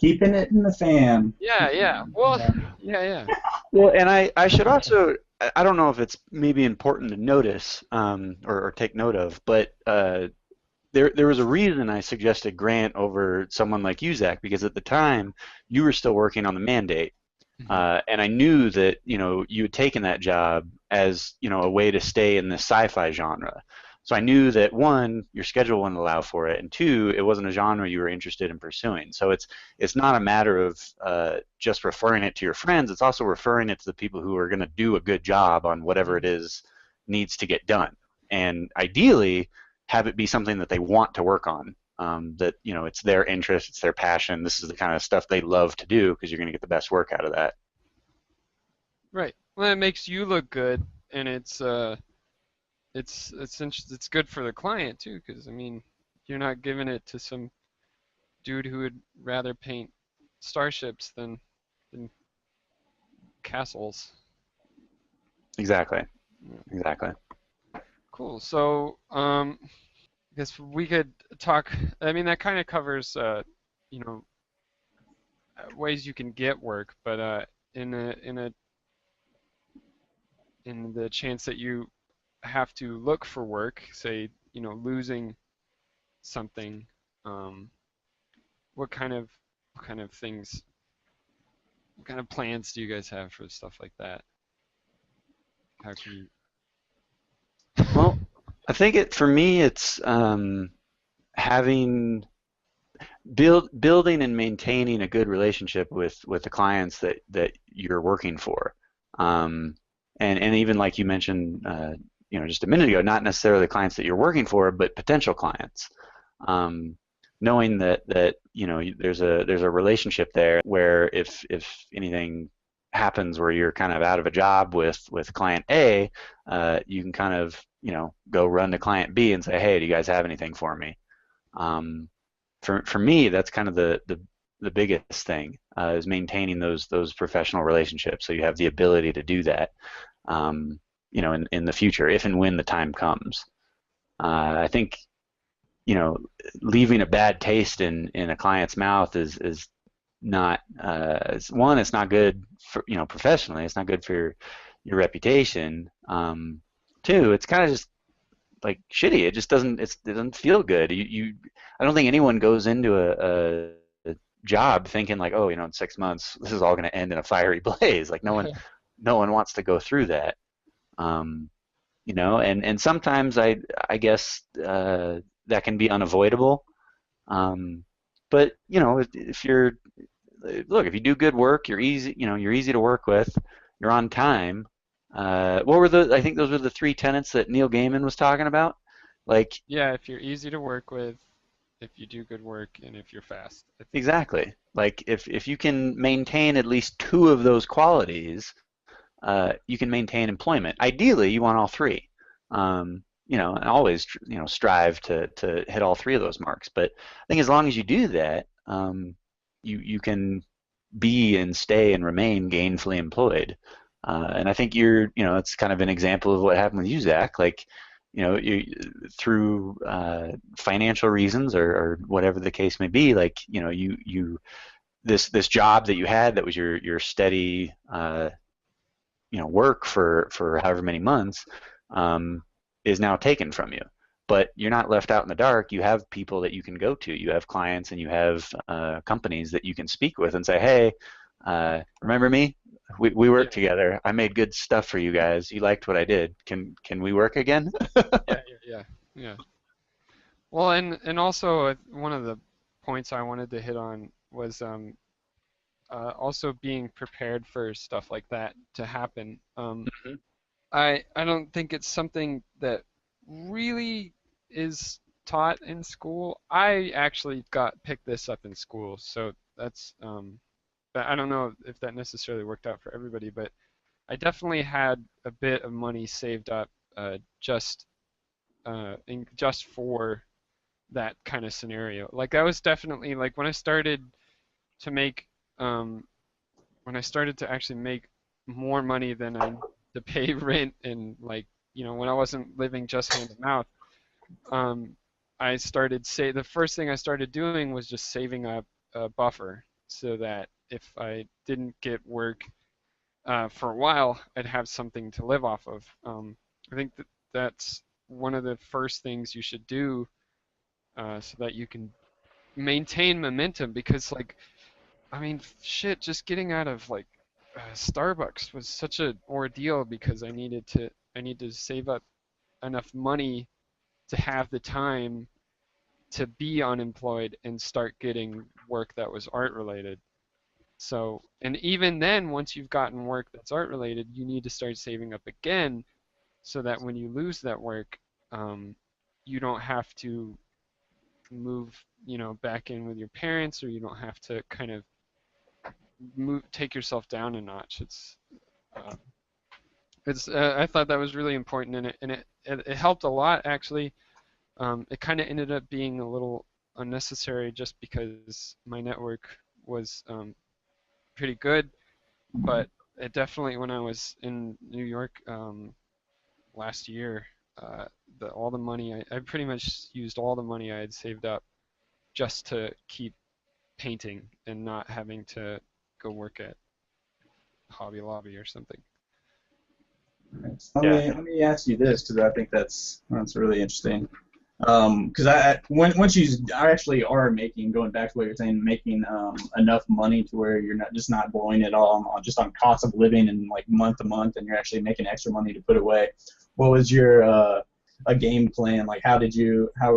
Keeping it in the fam. Yeah. Well, yeah. Well, and I should also, I don't know if it's maybe important to notice or take note of, but there was a reason I suggested Grant over someone like you, Zach, because at the time you were still working on the mandate. And I knew that you had taken that job as a way to stay in the sci-fi genre. So I knew that 1, your schedule wouldn't allow for it, and 2, it wasn't a genre you were interested in pursuing. So it's not a matter of just referring it to your friends. It's also referring it to the people who are going to do a good job on whatever it is needs to get done, and ideally have it be something that they want to work on. That it's their interest, it's their passion. This is the kind of stuff they love to do, because you're going to get the best work out of that. Right. Well, it makes you look good, and it's good for the client too, because I mean, you're not giving it to some dude who would rather paint starships than castles. Exactly. Cool. So I guess we could talk. I mean, that kind of covers ways you can get work, but in the chance that you have to look for work, say losing something, what kind of things, what kind of plans do you guys have for stuff like that? How can you? Well, I think for me it's building and maintaining a good relationship with the clients that you're working for, and even like you mentioned just a minute ago, not necessarily the clients that you're working for, but potential clients. Knowing that there's a relationship there where if anything happens where you're kind of out of a job with client A, you can kind of go run to client B and say, hey, do you guys have anything for me? For me, that's kind of the the biggest thing, is maintaining those professional relationships, so you have the ability to do that, in the future, if and when the time comes. I think, leaving a bad taste in a client's mouth is not, one, it's not good for, professionally. It's not good for your reputation. Two, it's kind of just like shitty. It just it doesn't feel good. I don't think anyone goes into a job thinking like, oh, in 6 months this is all going to end in a fiery blaze. Like no one wants to go through that. And sometimes I guess that can be unavoidable. But if you do good work, you're easy to work with, you're on time. I think those were the three tenets that Neil Gaiman was talking about. Like, Yeah, if you're easy to work with, if you do good work, and if you're fast. I think. exactly. Like if you can maintain at least two of those qualities, you can maintain employment. Ideally, you want all three. And always, strive to hit all three of those marks. But I think as long as you do that, you can be and stay and remain gainfully employed. And I think it's kind of an example of what happened with you, Zach. Like, through financial reasons or whatever the case may be, like, this job that you had that was your steady, work for however many months, is now taken from you. But you're not left out in the dark. You have people that you can go to. You have clients and you have companies that you can speak with and say, hey, remember me? We worked Yeah, together. I made good stuff for you guys. You liked what I did. Can we work again? yeah. Well, and also one of the points I wanted to hit on was also being prepared for stuff like that to happen. I don't think it's something that really is taught in school. I actually got picked this up in school, so that's but I don't know if that necessarily worked out for everybody, but I definitely had a bit of money saved up just for that kind of scenario. Like that was definitely like to make um when I started to actually make more money than I to pay rent and like when I wasn't living just hand to mouth, um, the first thing I started doing was just saving up a buffer so that if I didn't get work for a while, I'd have something to live off of. I think that's one of the first things you should do so that you can maintain momentum because like I mean, shit, just getting out of like Starbucks was such an ordeal because I need to save up enough money to have the time to be unemployed and start getting work that was art related. So, and even then, once you've gotten work that's art related, you need to start saving up again so that when you lose that work, um, you don't have to move, back in with your parents, or you don't have to kind of take yourself down a notch. Uh, I thought that was really important, and it helped a lot actually. It kind of ended up being a little unnecessary just because my network was pretty good, but it definitely when I was in New York last year, uh, all the money I pretty much used all the money I had saved up just to keep painting and not having to go work at Hobby Lobby or something. Right. Let Yeah. me let me ask you this because I think that's really interesting. Because once you actually are making, going back to what you're saying, making enough money to where you're not blowing it all just on cost of living and like month to month, and you're actually making extra money to put away. What was your a game plan? Like how were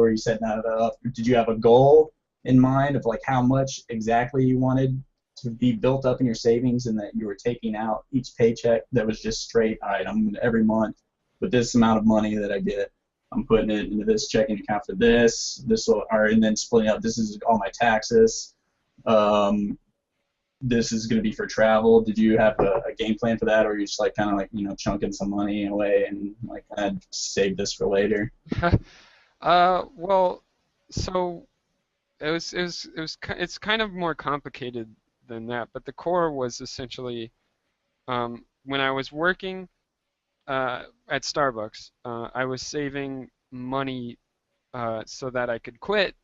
you setting that up? Did you have a goal in mind of like how much exactly you wanted to be built up in your savings, and that you were taking out each paycheck that was just straight, all right, I'm every month with this amount of money that I get, I'm putting it into this checking account for and then splitting up. This is all my taxes. This is going to be for travel. Did you have a game plan for that, or are you just like kind of like chunking some money away and like save this for later? Well, so it's kind of more complicated than that, but the core was essentially when I was working at Starbucks, I was saving money so that I could quit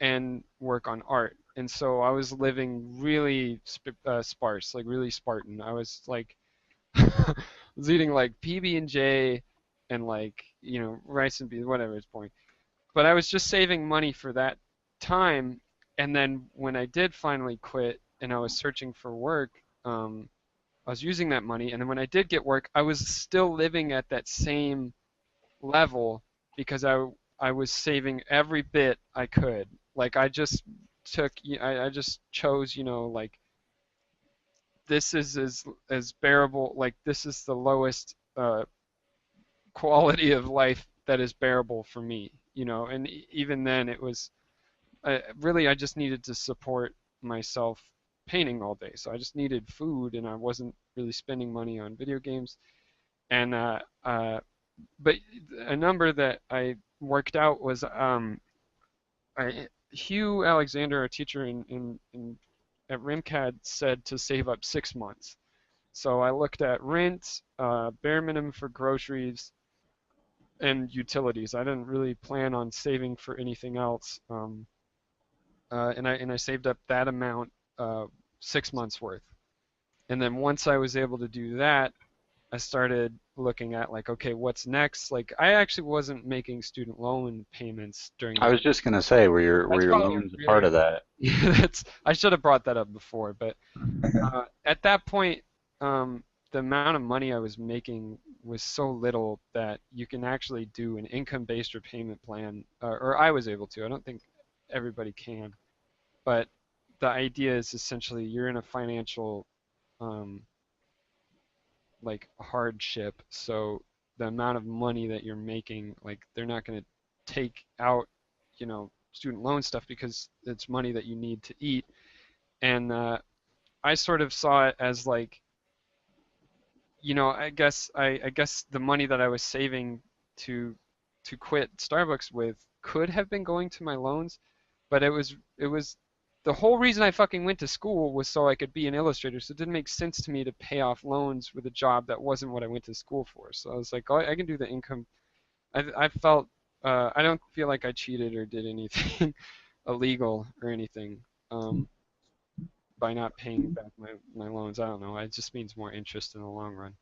and work on art. And so I was living really sparse, like really Spartan. I was like was eating like PB&J and like, rice and beans, whatever it's point. But I was just saving money for that time. And then when I did finally quit and I was searching for work, I was using that money. And then when I did get work, I was still living at that same level because I was saving every bit I could. Like I just I just chose, like this is as bearable, like this is the lowest quality of life that is bearable for me, and even then it was really I just needed to support myself painting all day. So I just needed food and I wasn't really spending money on video games. And but a number that I worked out was Hugh Alexander, a teacher at RimCAD, said to save up 6 months. So I looked at rent, bare minimum for groceries, and utilities. I didn't really plan on saving for anything else, and I saved up that amount, 6 months worth. And then once I was able to do that, I started looking at like, okay, what's next? Like I actually wasn't making student loan payments during I that. was just gonna say, were That's your probably loans a part really, of that? yeah, I should have brought that up before, but at that point, the amount of money I was making was so little that you can actually do an income-based repayment plan, or I was able to. I don't think everybody can, but the idea is essentially you're in a financial um, like hardship, so the amount of money that you're making, like they're not going to take out, student loan stuff because it's money that you need to eat. And I sort of saw it as like, I guess the money that I was saving to quit Starbucks with could have been going to my loans, but it was the whole reason I fucking went to school was so I could be an illustrator. So it didn't make sense to me to pay off loans with a job that wasn't what I went to school for. So I was like, oh, I can do the income. I felt I don't feel like I cheated or did anything illegal or anything. By not paying back my loans. I don't know. It just means more interest in the long run.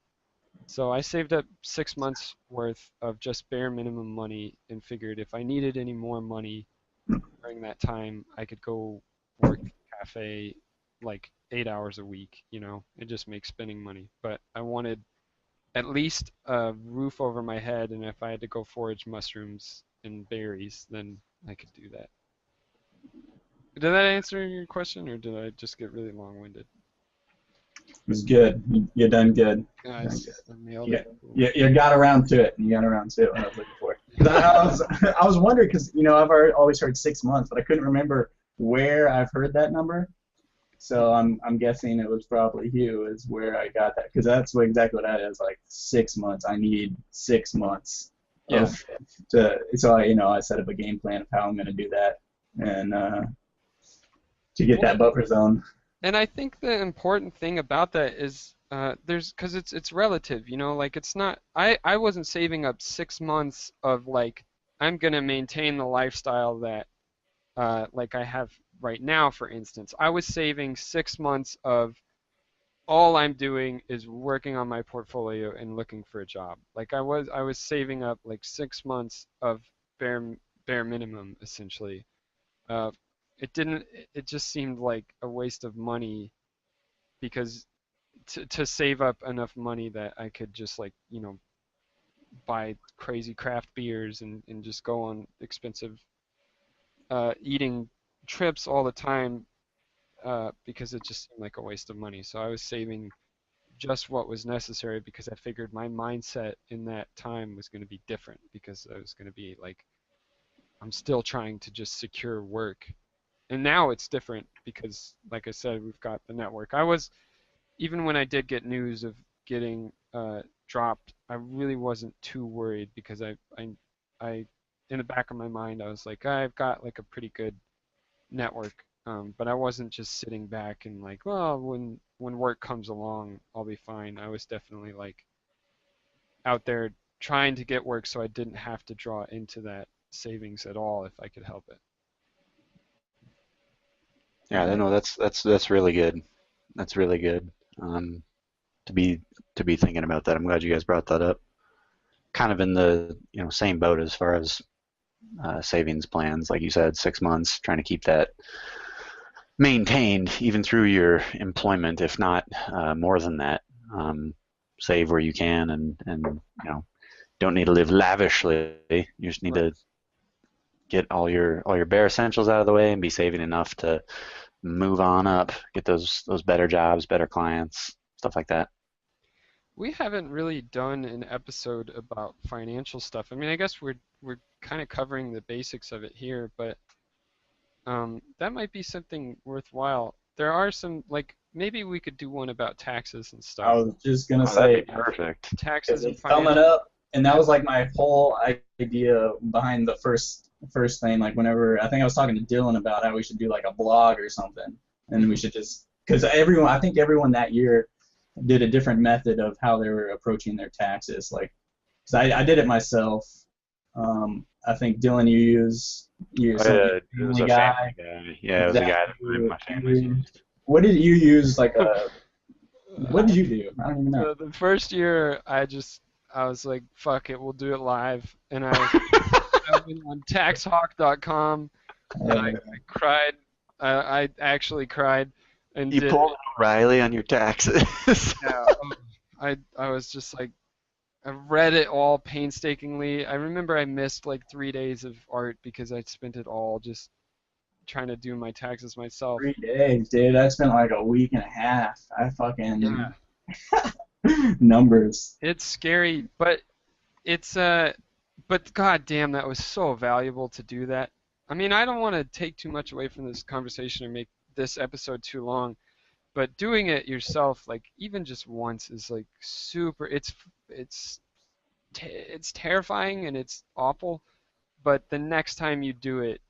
So I saved up 6 months worth of just bare minimum money and figured if I needed any more money during that time, I could go work at a cafe like 8 hours a week. It just makes spending money. But I wanted at least a roof over my head, and if I had to go forage mushrooms and berries, then I could do that. Did that answer your question, or did I just get really long-winded? It was good. You done good. Guys, I nailed Yeah, it. Cool. you got around to it. You got around to it when I was looking for it. 'Cause I was wondering because I've always heard 6 months, but I couldn't remember where I've heard that number. So I'm guessing it was probably Hugh is where I got that because that's exactly what that is, like 6 months. I need 6 months Yeah. so I set up a game plan of how I'm going to do that and to get that buffer zone. And I think the important thing about that is because it's relative, like it's not I wasn't saving up 6 months of like I'm gonna maintain the lifestyle that like I have right now, for instance. I was saving 6 months of all I'm doing is working on my portfolio and looking for a job. Like I was saving up like 6 months of bare bare minimum essentially. Uh, it didn't it just seemed like a waste of money because to save up enough money that I could just like buy crazy craft beers and just go on expensive eating trips all the time because it just seemed like a waste of money. So I was saving just what was necessary because I figured my mindset in that time was going to be different because I was going to be like I'm still trying to just secure work. And now it's different because like I said, we've got the network. I was even when I did get news of getting dropped, I really wasn't too worried because I in the back of my mind I was like I've got like a pretty good network. But I wasn't just sitting back and like, well, when work comes along, I'll be fine. I was definitely like out there trying to get work so I didn't have to draw into that savings at all if I could help it. Yeah, no, that's really good. That's really good. Um, to be thinking about that. I'm glad you guys brought that up. Kind of in the same boat as far as savings plans, like you said, 6 months, trying to keep that maintained even through your employment, if not more than that. Save where you can, and don't need to live lavishly. You just need to get all your bare essentials out of the way and be saving enough to move on up, get those better jobs, better clients, stuff like that. We haven't really done an episode about financial stuff. I mean, I guess we're kind of covering the basics of it here, but that might be something worthwhile. There are some, like, maybe we could do one about taxes and I stuff. was just gonna That'd say, be perfect. Taxes and it's coming financial. up, and that was like my whole idea behind the first thing. Like whenever I think I was talking to Dylan about how we should do like a blog or something, and we should just because I think everyone that year did a different method of how they were approaching their taxes. Like, cause I did it myself. I think Dylan, you Oh, some yeah, it was family a guy. family guy. Yeah, it was a guy that my family's used. What did you use? Like a what did you do? I don't even know. The first year, I was like, fuck it, we'll do it live, and I went on taxhawk.com and I cried. I actually cried and You did. pulled O'Reilly on your taxes. Yeah, I was just like, I read it all painstakingly. I remember I missed like 3 days of art because I spent it all just trying to do my taxes myself. 3 days, dude. I spent like a week and a half. I fucking Yeah. numbers. It's scary, but but god damn, that was so valuable to do that. I mean, I don't want to take too much away from this conversation or make this episode too long, but doing it yourself, like even just once, is like super. It's terrifying and it's awful, but the next time you do it,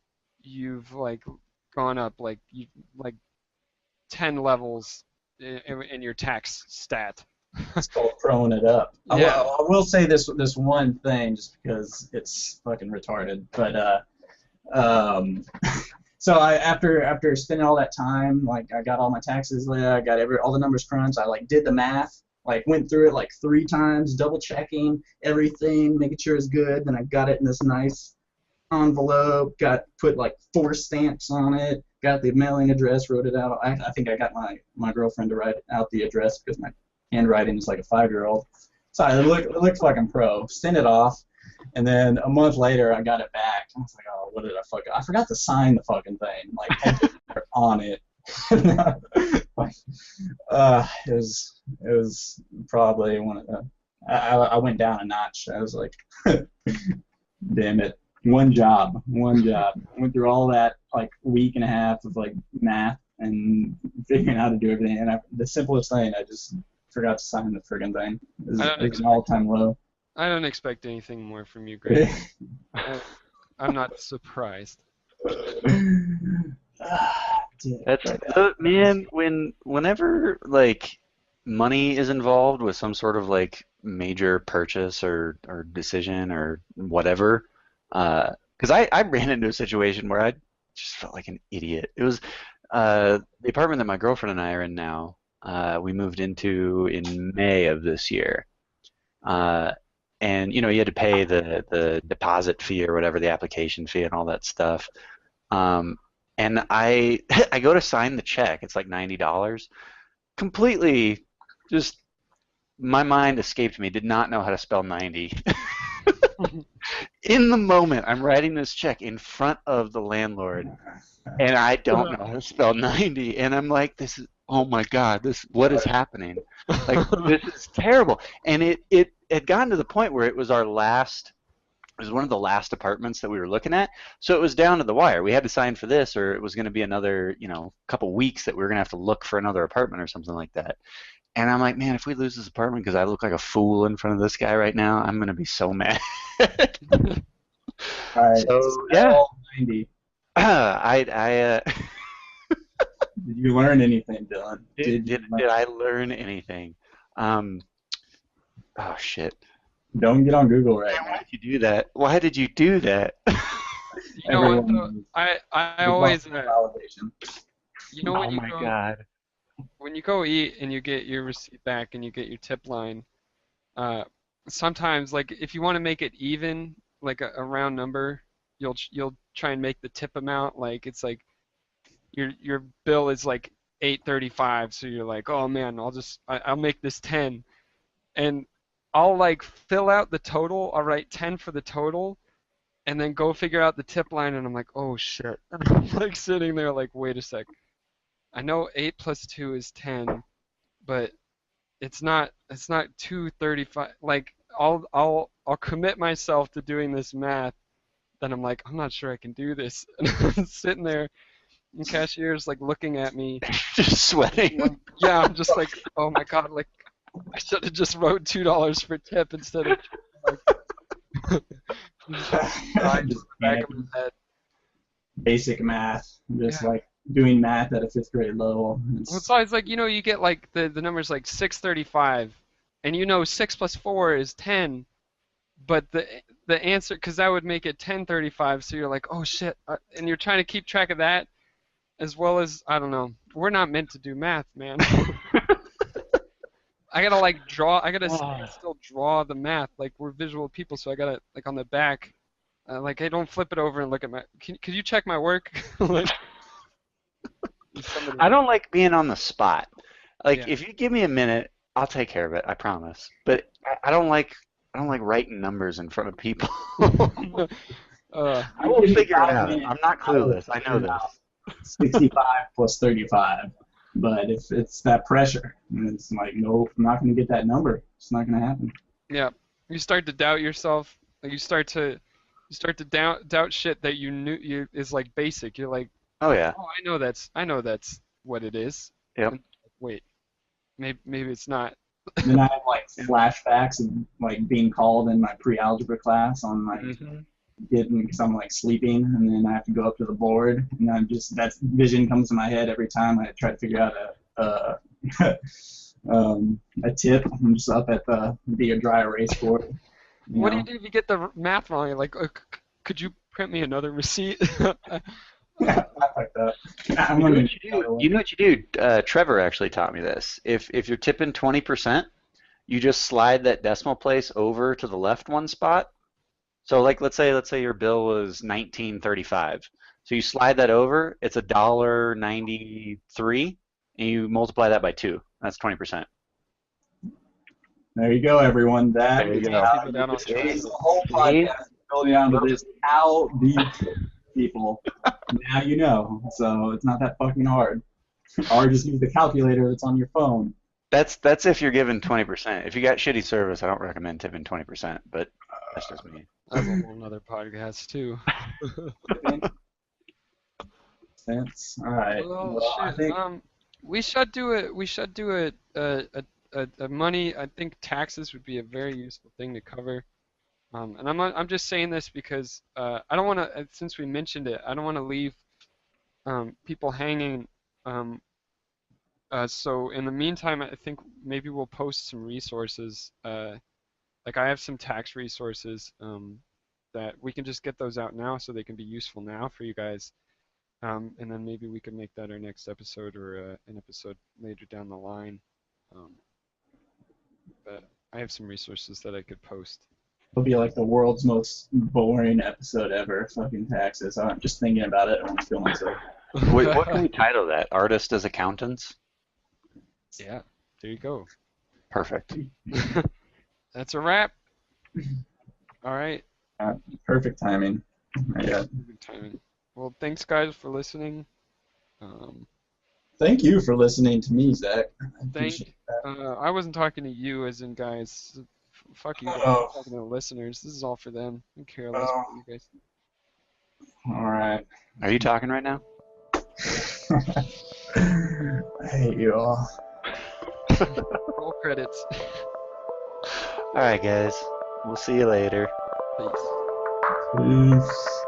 you've like gone up like 10 levels in your tax stat. It's called throwing it up. Yeah. I will say this one thing just because it's fucking retarded. But so after spending all that time, like I got all my taxes there, I got all the numbers crunched. I like did the math, like went through it like 3 times, double checking everything, making sure it's good. Then I got it in this nice envelope, put like 4 stamps on it, got the mailing address, wrote it out. I think I got my girlfriend to write out the address because my handwriting is like a 5-year-old. So it looked fucking pro. Sent it off, and then a month later I got it back. I was like, oh, what did I forgot to sign the fucking thing, like on it. It was probably one of the. I went down a notch. I was like, damn it. One job. I went through all that like week and a half of like math and figuring out how to do everything. And the simplest thing, I just forgot to sign the friggin' thing. It was an all-time low. I don't expect anything more from you, Grant. I'm not surprised. That's man. Whenever like money is involved with some sort of like major purchase or decision or whatever, because I ran into a situation where I just felt like an idiot. It was the apartment that my girlfriend and I are in now. We moved into in May of this year. And you had to pay the deposit fee or whatever, the application fee and all that stuff. And I I go to sign the check. It's like $90. Completely, just my mind escaped me. Did not know how to spell 90. In the moment, I'm writing this check in front of the landlord, and I don't know how to spell 90. And I'm like, oh my God, what is happening? Like, this is terrible. And it had gotten to the point where it was one of the last apartments that we were looking at. So it was down to the wire. We had to sign for this, or it was going to be another, couple weeks that we were going to have to look for another apartment or something like that. And I'm like, man, if we lose this apartment because I look like a fool in front of this guy right now, I'm going to be so mad. All right. So, yeah. 90. I Did you learn anything, Dylan? did, Did you did learn? did I learn anything? Um, oh shit. Don't get on Google right Why now. did you do that? Why did you do that? You know what though? Everyone I needs always validation. you know Oh my god. when you go eat and you get your receipt back and you get your tip line, uh, sometimes like if you want to make it even, like a round number, you'll try and make the tip amount like it's like your bill is like 8.35, so you're like, oh man, I'll make this 10, and I'll like fill out the total. I'll write 10 for the total, and then go figure out the tip line, and I'm like, oh shit, and I'm like sitting there like, wait a sec, I know 8 plus 2 is 10, but it's not 235. Like I'll commit myself to doing this math. Then I'm like, I'm not sure I can do this. And I'm sitting there, and cashier's like looking at me. Just sweating. Yeah, I'm just like, oh my god, like I should have just wrote $2 for tip instead of like died to Just the back of panicking. my head. Basic math, just Yeah. like doing math at a fifth grade level. Well, it's always like, you get like the numbers like 635, and 6 plus 4 is 10, but the answer, because that would make it 1035, so you're like, oh shit, and you're trying to keep track of that as well as, I don't know, we're not meant to do math, man. I gotta like draw, I gotta still draw the math, like we're visual people, so I gotta like on the back, like hey, don't flip it over and look at could you check my work? Like, somebody, I don't like being on the spot. Like yeah. if you give me a minute, I'll take care of it. I promise. But I don't like writing numbers in front of people. I will figure it out. I'm not clueless. I know this. 65 plus 35. But if it's that pressure, and it's like, no, I'm not going to get that number. It's not going to happen. Yeah, you start to doubt yourself. Like you start to doubt shit that you knew is like basic. You're like, Oh yeah. oh, I know that's what it is. Yep. And, wait, maybe it's not. And then I have like flashbacks of like being called in my pre-algebra class on like getting, because I'm like sleeping, and then I have to go up to the board, and I'm just, that vision comes to my head every time I try to figure out a tip. I'm just up at the dry erase board. What do you do if you get the math wrong? You're like, could you print me another receipt? Not like that. I'm You know gonna what you do? You know what you do? Trevor actually taught me this. If you're tipping 20%, you just slide that decimal place over to the left one spot. So like let's say your bill was 19.35. So you slide that over, it's $1.93, and you multiply that by 2. That's 20%. There you go, everyone. That There you is go. how People down on you base the triangle. whole podcast going down to this. How do you tip people? Now you know. So it's not that fucking hard. Or just use the calculator that's on your phone. That's if you're given 20%. If you got shitty service, I don't recommend tipping 20%, but that's just me. That's a whole nother podcast too. Sense. All right. Well, Well, I shit. think We should do it. We should do a money. I think taxes would be a very useful thing to cover. And I'm just saying this because I don't want to. Since we mentioned it, I don't want to leave people hanging. So in the meantime, I think maybe we'll post some resources. Like I have some tax resources that we can just get those out now, so they can be useful now for you guys. And then maybe we can make that our next episode or an episode later down the line. But I have some resources that I could post. it'll be like the world's most boring episode ever. Fucking taxes. I'm just thinking about it. I want to kill myself. Wait, what can we title that? Artist as accountants? Yeah, there you go. Perfect. That's a wrap. All right. Perfect timing. Yeah. Good timing. Well, thanks guys for listening. Thank you for listening to me, Zach. I appreciate that. I wasn't talking to you as in guys. Fuck you guys. Oh. I'm talking to the listeners. This is all for them. I don't care less Oh. about you guys. All right. Are you talking right now? I hate you all. Roll credits. All right, guys. We'll see you later. Peace. Peace.